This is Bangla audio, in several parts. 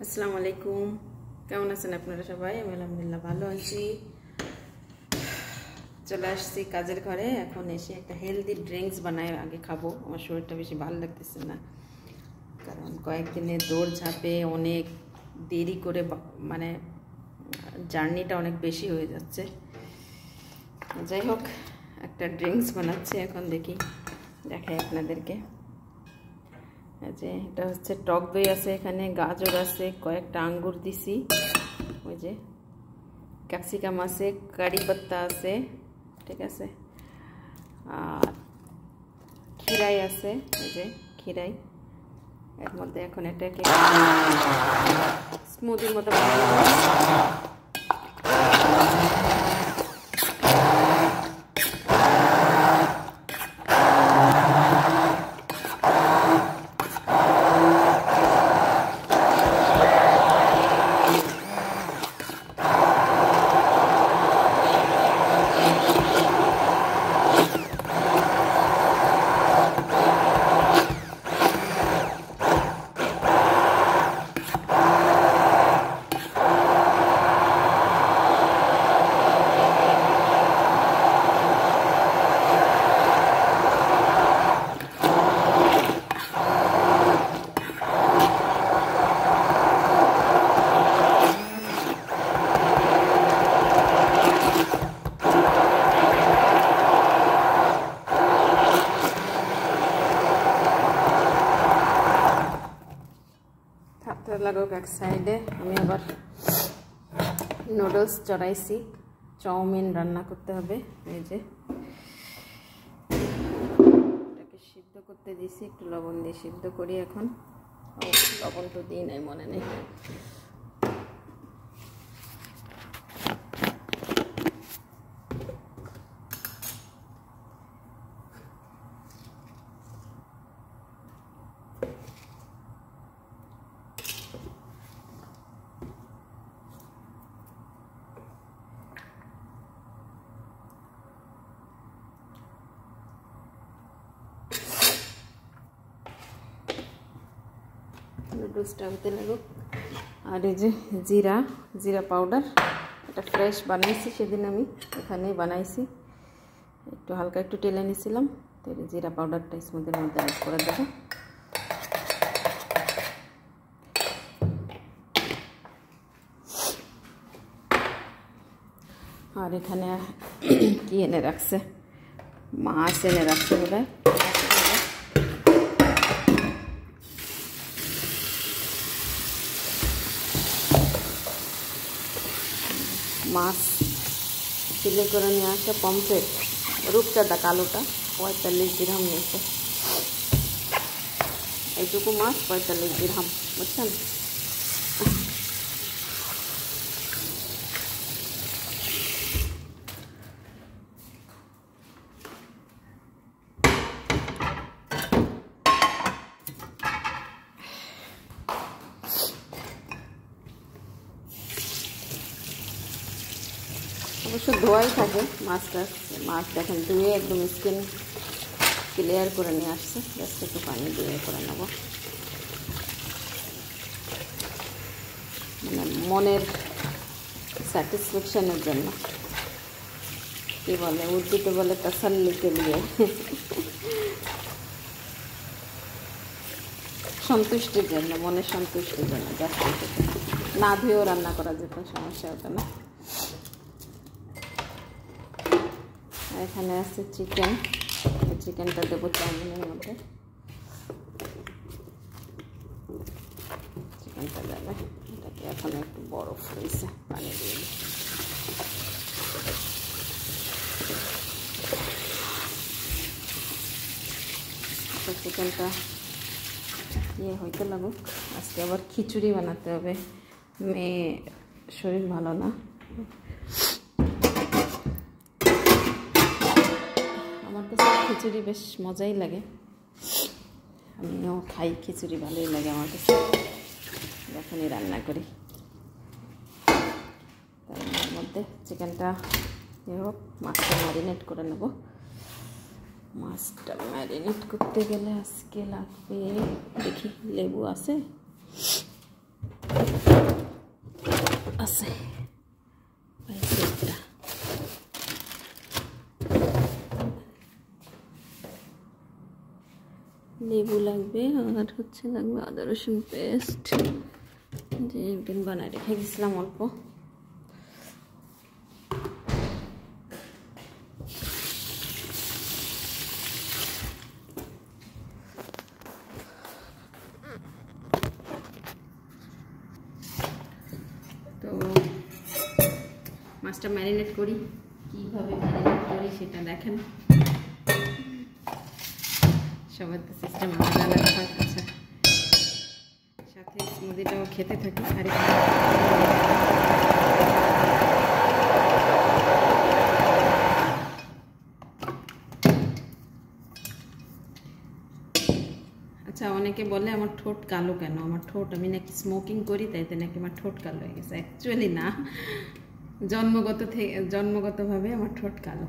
আসসালামু আলাইকুম, কেমন আছেন আপনারা সবাই? আমি আলহামদুলিল্লাহ ভালো আছি। চলে আসছি কাজের ঘরে। এখন এসে একটা হেলদি ড্রিঙ্কস বানাই, আগে খাবো। আমার শরীরটা বেশি ভালো লাগতেছে না, কারণ কয়েকদিনে দৌড়ঝাঁপে অনেক দেরি করে, মানে জার্নিটা অনেক বেশি হয়ে যাচ্ছে। যাই হোক, একটা ড্রিঙ্কস বানাচ্ছি এখন, দেখি দেখাই আপনাদেরকে। যে এটা হচ্ছে টক দই আছে, এখানে গাজর আছে, কয়েকটা আঙ্গুর দিছি, ওই যে ক্যাপসিকাম আছে, কারি পাত্তা আছে, ঠিক আছে, আর খিরাই আছে, ওই যে খিরাই। এর মধ্যে এখন এটাকে স্মুদির মতো বানাবো। লাগুক এক সাইডে। আমি আবার নুডলস চড়াইছি, চাউমিন রান্না করতে হবে। এই যে এটাকে সিদ্ধ করতে দিছি, একটু লবণ দিয়ে সিদ্ধ করি এখন। লবণ তো দিই নাই, মনে নেই। নুডলসটা হতে লাগুক। আর এই যে জিরা পাউডার, এটা ফ্রেশ বানাইছি, সেদিন আমি এখানেই বানাইছি। একটু হালকা একটু টেলে নিয়েছিলাম, তো এই জিরা পাউডারটা স্মুদের মধ্যে অ্যাড করে দেবো। আর এখানে কি এনে রাখছে, মাছ এনে রাখছে বোধহয়। মাছ চিলি করে নিয়ে আসে, পমফ্রেট, রূপচাঁদা কালোটা 45 দিরহাম নিয়েছে। এইটুকু মাছ 45 দিরহাম, বুঝছেন? অবশ্য ধোয়াই থাকে মাছটা। মাছ দেখেন ধুয়ে একদম স্কিন ক্লিয়ার করে নিয়ে আসছে, জাস্ট একটু পানি দিয়ে করে নেব। মানে মনের স্যাটিসফ্যাকশনের জন্য, কি বলে উর্দুতে বলে তাসাল্লিকে দিয়ে, সন্তুষ্টির জন্য, মনের সন্তুষ্টির জন্য। জাস্ট না ধুয়েও রান্না করা যেত, সমস্যা হতো না। এখানে আছে চিকেন, চিকেনটা দেবো চাউমিনের মধ্যে। চিকেনটা দেবে, এটাকে এখন একটু বরফ হয়েছে, পানি দিয়ে চিকেনটা ইয়ে হইতে লাগুক। আজকে আবার খিচুড়ি বানাতে হবে, মেয়ে শরীর ভালো না। আমার কাছে খিচুড়ি বেশ মজাই লাগে, আমিও খাই খিচুড়ি, ভালোই লাগে আমার কাছে যখনই রান্না করি। তার মধ্যে চিকেনটা হোক, মাছটা ম্যারিনেট করে নেব। মাছটা ম্যারিনেট করতে গেলে আজকে লাগবে, দেখি লেবু আছে, আছে লেবু লাগবে আর হচ্ছে লাগবে আদা রসুন পেস্ট, যে একদিন বানায় রেখে গেছিলাম অল্প। তো মাছটা ম্যারিনেট করি, কীভাবে ম্যারিনেট করি সেটা দেখেন। সবার তো সিস্টেম আলাদা আলাদা হয়। আচ্ছা, সাথে স্মুদিটাও খেতে থাকি। আর আচ্ছা, অনেকে বলে আমার ঠোঁট কালো কেন, আমার ঠোঁট আমি নাকি স্মোকিং করি তাইতে নাকি আমার ঠোঁট কালো হয়ে গেছে। অ্যাকচুয়ালি না, জন্মগতভাবে আমার ঠোঁট কালো।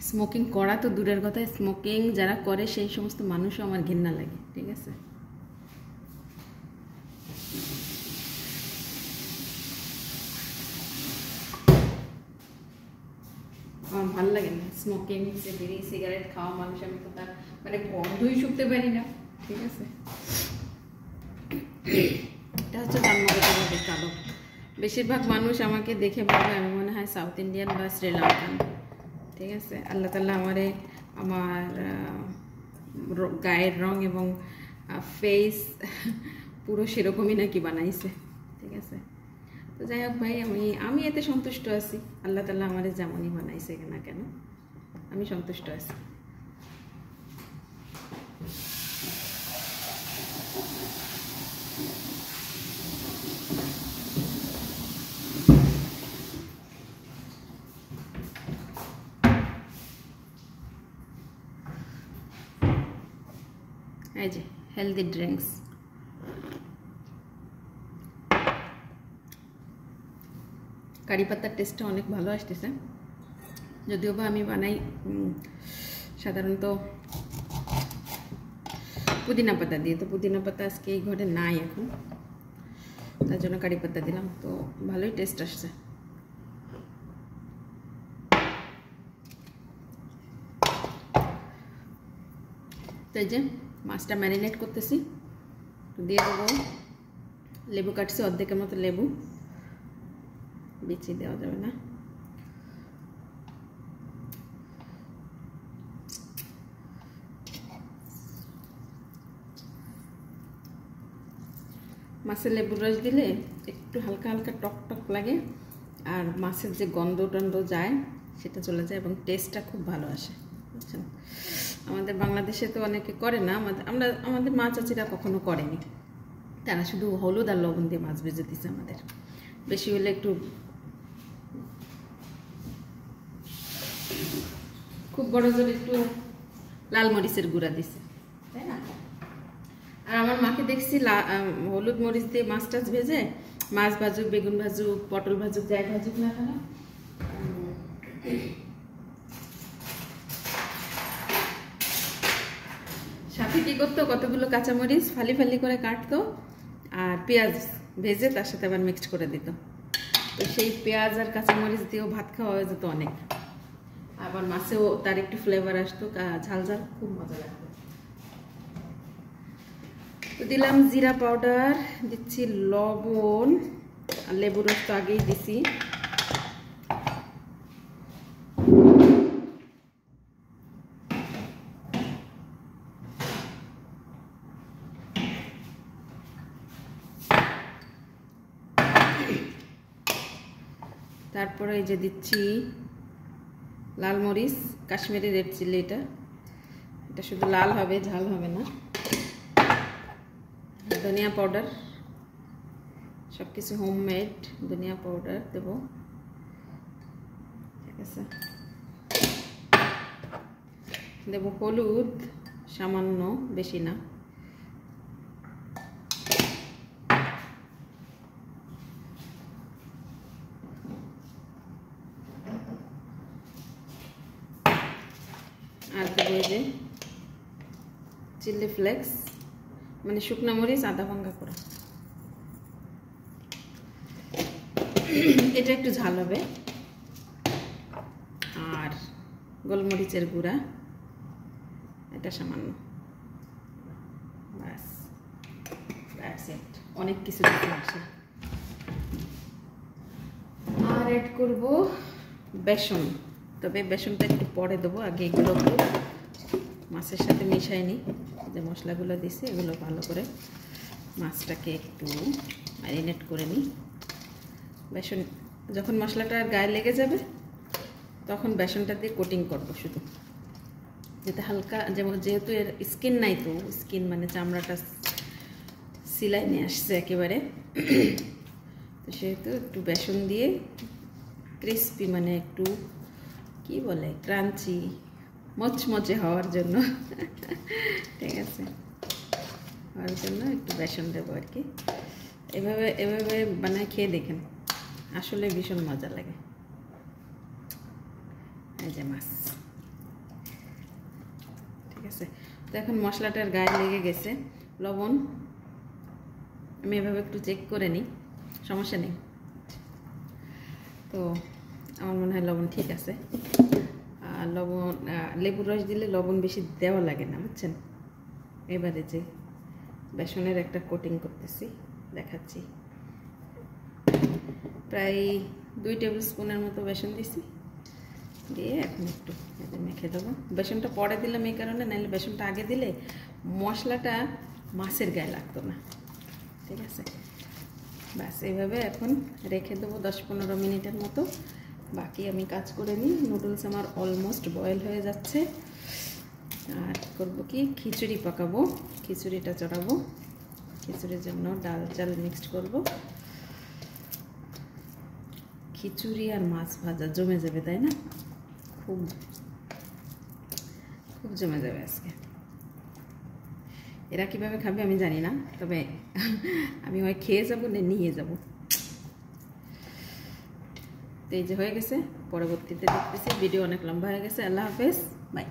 স্মোকিং করা তো দূরের কথা, স্মোকিং যারা করে সেই সমস্ত মানুষও আমার ঘৃণা লাগে, ঠিক আছে। আমার ভালো লাগে না স্মোকিং, বিড়ি সিগারেট খাওয়া মানুষ। আমি তো তার মানে গন্ধই শুকতে পারি না, ঠিক আছে। এটা হচ্ছে জন্মগতভাবে কালো। বেশিরভাগ মানুষ আমাকে দেখে বলবে আমি মনে হয় সাউথ ইন্ডিয়ান বা শ্রীলঙ্কান, ঠিক আছে। আল্লাহ তাআলা আমার গায়ের রং এবং ফেস পুরো সেরকমই নাকি বানাইছে, ঠিক আছে। তো যাই হোক ভাই, আমি এতে সন্তুষ্ট আছি। আল্লাহ তাআলা আমার যেমনই বানাইছে না কেন, আমি সন্তুষ্ট আছি। এই যে হেলদি ড্রিঙ্কস, কারি পাতার টেস্টটা অনেক ভালো আসতেছে। যদিও বা আমি বানাই সাধারণত পুদিনা পাতা দিয়ে, তো পুদিনা পাতা আজকে এই ঘরে নাই এখন, তার জন্য কারি পাতা দিলাম, তো ভালোই টেস্ট আসছে। তো এই যে মাছটা ম্যারিনেট করতেছি, দিয়ে দেবো লেবু কাটছি অর্ধেকের মতো লেবু, বিচি দেওয়া যাবে না। মাছের লেবুর রস দিলে একটু হালকা হালকা টক টক লাগে, আর মাছের যে গন্ধ টন্ধ যায় সেটা চলে যায় এবং টেস্টটা খুব ভালো আসে, বুঝছেন। আমাদের বাংলাদেশে তো অনেকে করে না, আমাদের মা চাচিরা কখনো করেনি, তারা শুধু হলুদ আর লবণ দিয়ে মাছ ভেজে দিচ্ছে। আমাদের বেশি হলে একটু খুব বড় জোরে একটু লাল মরিচের গুঁড়া দিছে, তাই না। আর আমার মাকে দেখছি হলুদ মরিচ দিয়ে মাছ টাছ ভেজে, মাছ ভাজুক, বেগুন ভাজুক, পটল ভাজুক, যাই ভাজুক না কেন, সাথে কি করতো, কতগুলো কাঁচামরিচ ফালি ফালি করে কাটতো আর পেঁয়াজ ভেজে তার সাথে আবার মিক্সড করে দিত। তো সেই পেঁয়াজ আর কাঁচামরিচ দিয়েও ভাত খাওয়া হয়ে যেত অনেক, আবার মাছেও তার একটু ফ্লেভার আসতো, ঝাল ঝাল, খুব মজা লাগতো। তো দিলাম জিরা পাউডার, দিচ্ছি লবণ, আর লেবুর রস তো আগেই দিছি। তারপরে এই যে দিচ্ছি লাল মরিচ, কাশ্মীরি রেড চিলি, এটা শুধু লাল হবে, ঝাল হবে না। ধনিয়া পাউডার, সব কিছু হোমমেড ধনিয়া পাউডার দেব, ঠিক আছে। দেব হলুদ সামান্য, বেশি না। আর দেবো এই যে চিলি ফ্লেক্স, মানে শুকনো মরিচ আধা ভাঙ্গা করা, এটা একটু ঝাল হবে। আর গোলমরিচের গুঁড়া এটা সামান্য, ব্যাস দ্যাটস ইট। অনেক কিছু দিতে আছে। আর অ্যাড করব বেসন, তবে বেসনটা একটু পরে দেবো, আগে এগুলো মাছের সাথে মিশাই নিই। যে মশলাগুলো দিছি এগুলো ভালো করে মাছটাকে একটু ম্যারিনেট করে নিই। বেসন যখন মশলাটা গায়ে লেগে যাবে তখন বেসনটা দিয়ে কোটিং করব শুধু, যাতে হালকা, যেহেতু এর স্কিন নাই, তো স্কিন মানে চামড়াটা সিলাই নিয়ে আসছে একেবারে, তো সেহেতু একটু বেসন দিয়ে ক্রিস্পি, মানে একটু কি বলে ক্রাঞ্চি, মচমচে হওয়ার জন্য ঠিক আছে, হওয়ার জন্য একটু বেসন দেবো আর কি। এভাবে বানায় খেয়ে দেখেন, আসলে ভীষণ মজা লাগে। এই যে মাছ, ঠিক আছে। তো এখন মশলাটার গায়ে লেগে গেছে, লবণ আমি এভাবে একটু চেক করে নিই, সমস্যা নেই। তো আমার মনে হয় লবণ ঠিক আছে। আর লবণ, লেবুর রস দিলে লবণ বেশি দেওয়া লাগে না, বুঝছেন। এবারে যে বেসনের একটা কোটিং করতেছি, দেখাচ্ছি। প্রায় 2 টেবিল স্পুনের মতো বেসন দিছি, দিয়ে এখন একটু মেখে দেবো। বেসনটা পরে দিলাম এই কারণে, নাহলে বেসনটা আগে দিলে মশলাটা মাছের গায়ে লাগতো না, ঠিক আছে। ব্যাস এইভাবে এখন রেখে দেবো 10-15 মিনিটের মতো। বাকি আমি কাজ করে নিই। নুডলস আমার অলমোস্ট বয়েল হয়ে যাচ্ছে। আর করবো কি, খিচুড়ি পাকাবো, খিচুড়িটা চড়াবো। খিচুড়ির জন্য ডাল চাল মিক্সড করব। খিচুড়ি আর মাছ ভাজা জমে যাবে, তাই না? খুব খুব জমে যাবে আজকে। এরা কিভাবে খাবে আমি জানি না, তবে আমি হয় খেয়ে যাবো না নিয়ে যাব। তো এই যে হয়ে গেছে, পরবর্তীতে দেখতেছি। ভিডিও অনেক লম্বা হয়ে গেছে। আল্লাহ হাফেজ, বাই।